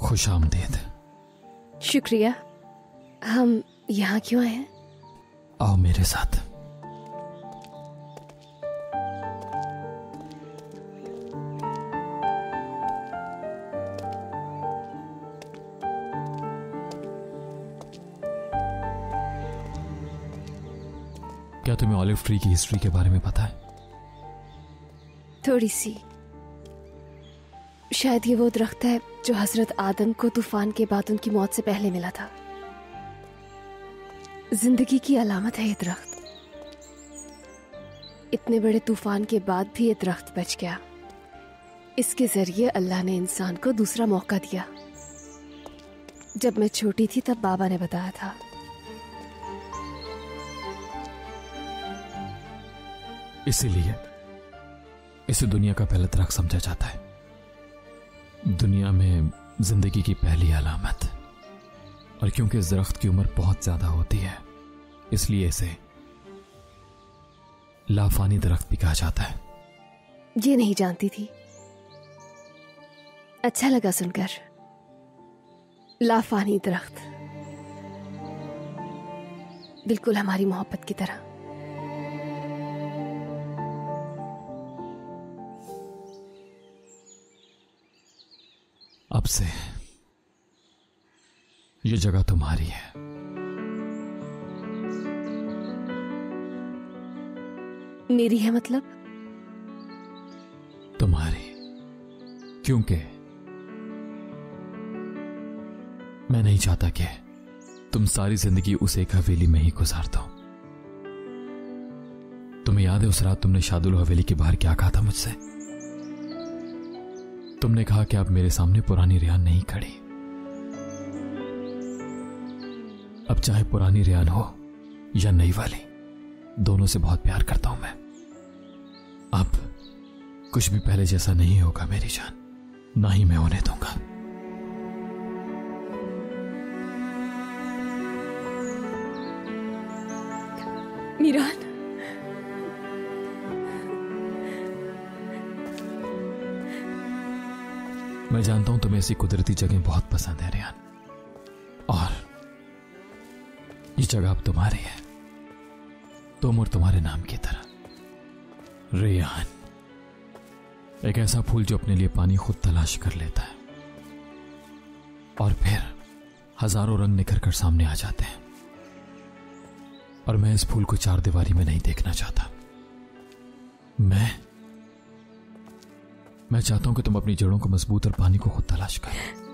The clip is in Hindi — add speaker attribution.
Speaker 1: खुश आमदीद।
Speaker 2: शुक्रिया। हम यहाँ क्यों आए हैं?
Speaker 1: आओ मेरे साथ। क्या तुम्हें ऑलिव ट्री की हिस्ट्री के बारे में पता है?
Speaker 2: थोड़ी सी। शायद ये वो दरख्त है जो हजरत आदम को तूफान के बाद उनकी मौत से पहले मिला था। जिंदगी की अलामत है ये दरख्त। इतने बड़े तूफान के बाद भी ये दरख्त बच गया। इसके जरिए अल्लाह ने इंसान को दूसरा मौका दिया। जब मैं छोटी थी तब बाबा ने बताया था।
Speaker 1: इसीलिए इसे दुनिया का पहला दरख्त समझा जाता है, दुनिया में जिंदगी की पहली अलामत। और क्योंकि इस दरख्त की उम्र बहुत ज्यादा होती है, इसलिए इसे लाफानी दरख्त भी कहा जाता है।
Speaker 2: ये नहीं जानती थी, अच्छा लगा सुनकर। लाफानी दरख्त, बिल्कुल हमारी मोहब्बत की तरह।
Speaker 1: अब से ये जगह तुम्हारी है।
Speaker 2: मेरी है मतलब?
Speaker 1: तुम्हारी, क्योंकि मैं नहीं चाहता कि तुम सारी जिंदगी उस एक हवेली में ही गुजार दो। तुम्हें याद है उस रात तुमने शादुल हवेली के बाहर क्या कहा था मुझसे? तुमने कहा कि अब मेरे सामने पुरानी रेहान नहीं खड़ी। अब चाहे पुरानी रेहान हो या नई वाली, दोनों से बहुत प्यार करता हूं मैं। अब कुछ भी पहले जैसा नहीं होगा मेरी जान, ना ही मैं होने दूंगा।
Speaker 2: मीरान,
Speaker 1: मैं जानता हूं तुम्हें ऐसी कुदरती जगह बहुत पसंद है रेहान, और ये जगह अब तुम्हारी है, तुम और तुम्हारे नाम की तरह। रेहान एक ऐसा फूल जो अपने लिए पानी खुद तलाश कर लेता है और फिर हजारों रंग निखर कर सामने आ जाते हैं। और मैं इस फूल को चार दीवारी में नहीं देखना चाहता। मैं चाहता हूं कि तुम अपनी जड़ों को मजबूत और पानी को खुद तलाश करो।